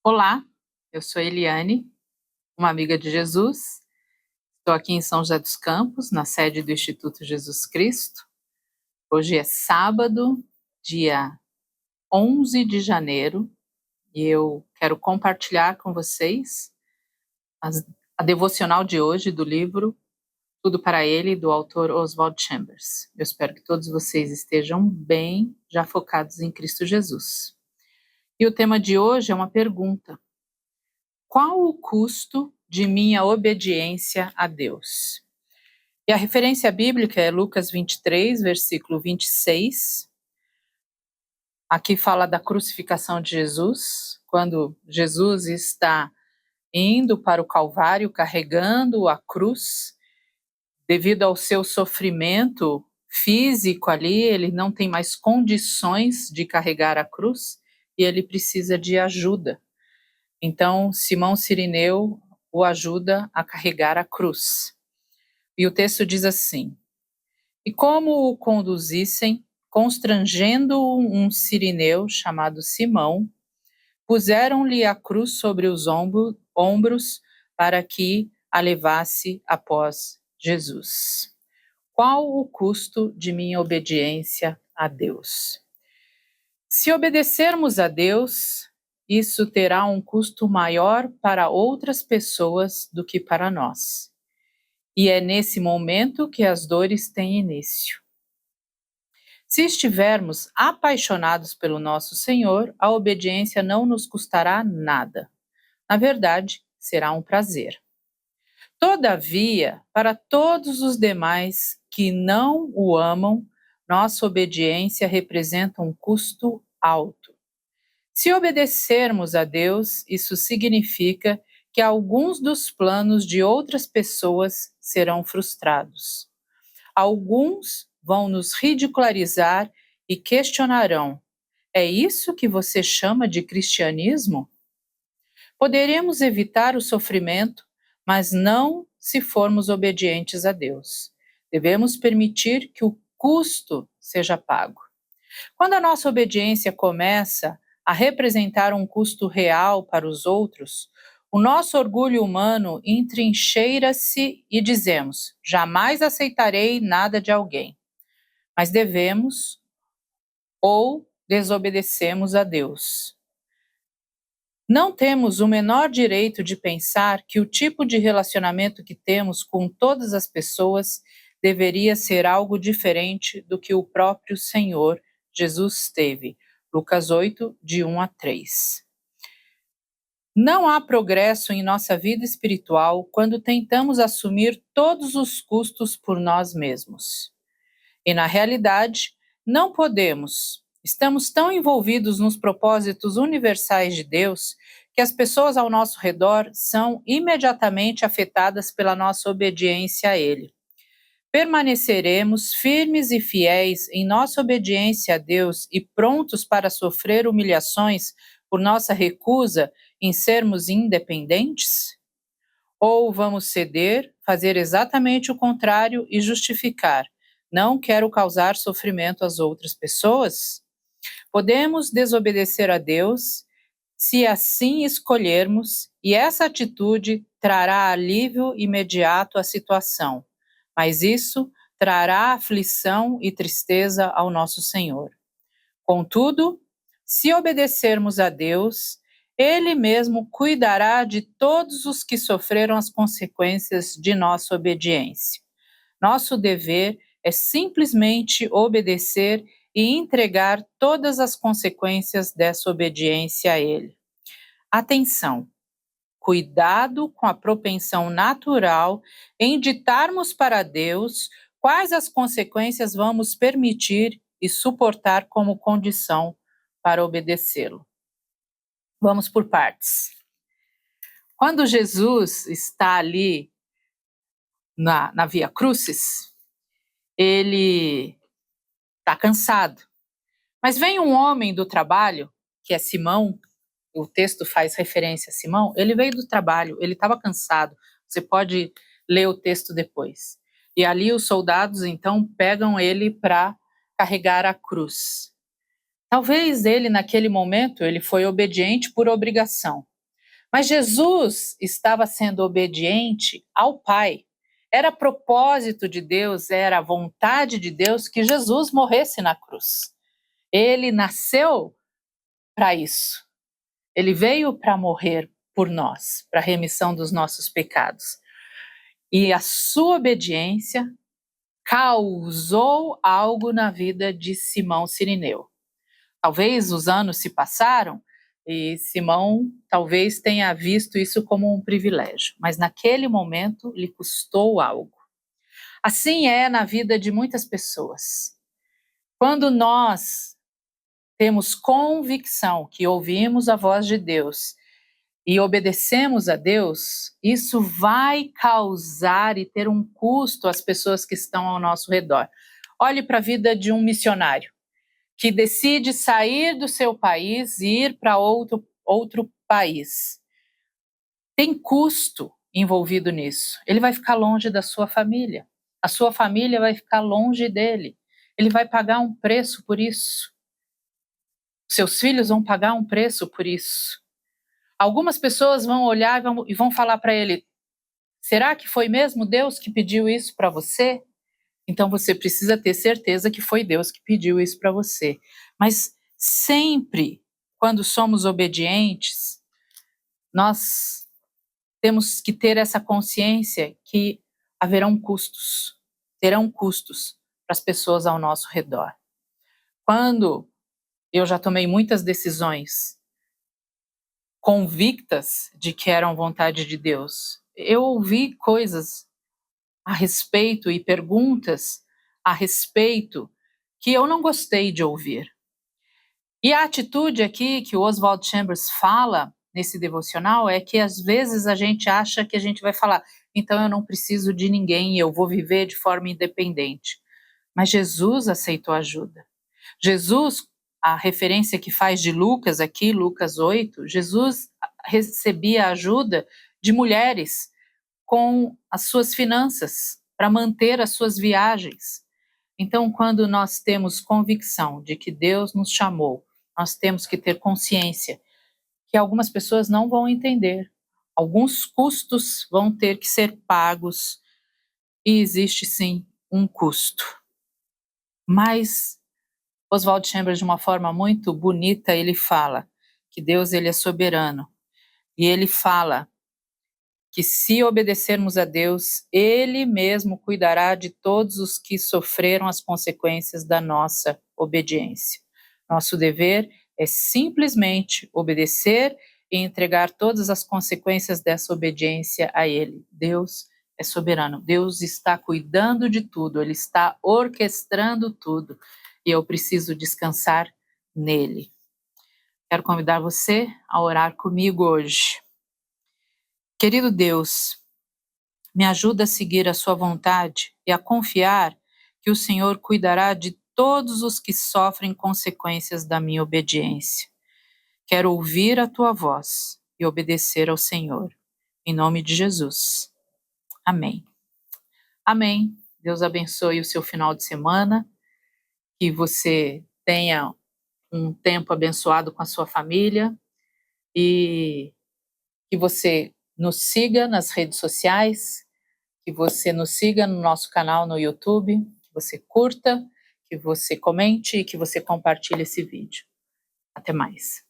Olá, eu sou Eliane, uma amiga de Jesus. Estou aqui em São José dos Campos, na sede do Instituto Jesus Cristo. Hoje é sábado, dia 11 de janeiro, e eu quero compartilhar com vocês a devocional de hoje do livro Tudo para Ele, do autor Oswald Chambers. Eu espero que todos vocês estejam bem, já focados em Cristo Jesus. E o tema de hoje é uma pergunta: qual o custo de minha obediência a Deus? E a referência bíblica é Lucas 23, versículo 26. Aqui fala da crucificação de Jesus, quando Jesus está indo para o Calvário, carregando a cruz, devido ao seu sofrimento físico ali, ele não tem mais condições de carregar a cruz e ele precisa de ajuda. Então, Simão Cirineu o ajuda a carregar a cruz. E o texto diz assim: e como o conduzissem, constrangendo um cirineu chamado Simão, puseram-lhe a cruz sobre os ombros para que a levasse após Jesus. Qual o custo de minha obediência a Deus? Se obedecermos a Deus, isso terá um custo maior para outras pessoas do que para nós. E é nesse momento que as dores têm início. Se estivermos apaixonados pelo nosso Senhor, a obediência não nos custará nada. Na verdade, será um prazer. Todavia, para todos os demais que não o amam, nossa obediência representa um custo alto. Se obedecermos a Deus, isso significa que alguns dos planos de outras pessoas serão frustrados. Alguns vão nos ridicularizar e questionarão: é isso que você chama de cristianismo? Poderemos evitar o sofrimento, mas não se formos obedientes a Deus. Devemos permitir que o custo seja pago. Quando a nossa obediência começa a representar um custo real para os outros, o nosso orgulho humano entrincheira-se e dizemos: jamais aceitarei nada de alguém. Mas devemos ou desobedecemos a Deus. Não temos o menor direito de pensar que o tipo de relacionamento que temos com todas as pessoas deveria ser algo diferente do que o próprio Senhor Jesus teve. Lucas 8, de 1 a 3. Não há progresso em nossa vida espiritual quando tentamos assumir todos os custos por nós mesmos. E, na realidade, não podemos. Estamos tão envolvidos nos propósitos universais de Deus que as pessoas ao nosso redor são imediatamente afetadas pela nossa obediência a Ele. Permaneceremos firmes e fiéis em nossa obediência a Deus e prontos para sofrer humilhações por nossa recusa em sermos independentes? Ou vamos ceder, fazer exatamente o contrário e justificar: não quero causar sofrimento às outras pessoas? Podemos desobedecer a Deus se assim escolhermos, e essa atitude trará alívio imediato à situação, mas isso trará aflição e tristeza ao nosso Senhor. Contudo, se obedecermos a Deus, Ele mesmo cuidará de todos os que sofreram as consequências de nossa obediência. Nosso dever é simplesmente obedecer e entregar todas as consequências dessa obediência a Ele. Atenção! Cuidado com a propensão natural em ditarmos para Deus quais as consequências vamos permitir e suportar como condição para obedecê-lo. Vamos por partes. Quando Jesus está ali na Via Crucis, ele está cansado. Mas vem um homem do trabalho, que é Simão, o texto faz referência a Simão, ele veio do trabalho, ele estava cansado. Você pode ler o texto depois. E ali os soldados, então, pegam ele para carregar a cruz. Talvez ele, naquele momento, ele foi obediente por obrigação. Mas Jesus estava sendo obediente ao Pai. Era propósito de Deus, era a vontade de Deus que Jesus morresse na cruz. Ele nasceu para isso. Ele veio para morrer por nós, para a remissão dos nossos pecados. E a sua obediência causou algo na vida de Simão Cirineu. Talvez os anos se passaram e Simão talvez tenha visto isso como um privilégio, mas naquele momento lhe custou algo. Assim é na vida de muitas pessoas. Quando nós temos convicção que ouvimos a voz de Deus e obedecemos a Deus, isso vai causar e ter um custo às pessoas que estão ao nosso redor. Olhe para a vida de um missionário que decide sair do seu país e ir para outro país. Tem custo envolvido nisso. Ele vai ficar longe da sua família. A sua família vai ficar longe dele. Ele vai pagar um preço por isso. Seus filhos vão pagar um preço por isso. Algumas pessoas vão olhar e vão falar para ele: será que foi mesmo Deus que pediu isso para você? Então você precisa ter certeza que foi Deus que pediu isso para você. Mas sempre, quando somos obedientes, nós temos que ter essa consciência que haverão custos, terão custos para as pessoas ao nosso redor. Quando eu já tomei muitas decisões convictas de que eram vontade de Deus, eu ouvi coisas a respeito e perguntas a respeito que eu não gostei de ouvir. E a atitude aqui que o Oswald Chambers fala nesse devocional é que às vezes a gente acha que a gente vai falar, então eu não preciso de ninguém, eu vou viver de forma independente. Mas Jesus aceitou ajuda. Jesus, a referência que faz de Lucas aqui, Lucas 8, Jesus recebia ajuda de mulheres com as suas finanças para manter as suas viagens. Então, quando nós temos convicção de que Deus nos chamou, nós temos que ter consciência que algumas pessoas não vão entender. Alguns custos vão ter que ser pagos e existe sim um custo. Mas Oswald Chambers, de uma forma muito bonita, ele fala que Deus ele é soberano. E ele fala que se obedecermos a Deus, Ele mesmo cuidará de todos os que sofreram as consequências da nossa obediência. Nosso dever é simplesmente obedecer e entregar todas as consequências dessa obediência a Ele. Deus é soberano, Deus está cuidando de tudo, Ele está orquestrando tudo e eu preciso descansar nele. Quero convidar você a orar comigo hoje. Querido Deus, me ajuda a seguir a sua vontade e a confiar que o Senhor cuidará de todos os que sofrem consequências da minha obediência. Quero ouvir a tua voz e obedecer ao Senhor. Em nome de Jesus. Amém. Amém. Deus abençoe o seu final de semana, que você tenha um tempo abençoado com a sua família e que você nos siga nas redes sociais, que você nos siga no nosso canal no YouTube, que você curta, que você comente e que você compartilhe esse vídeo. Até mais.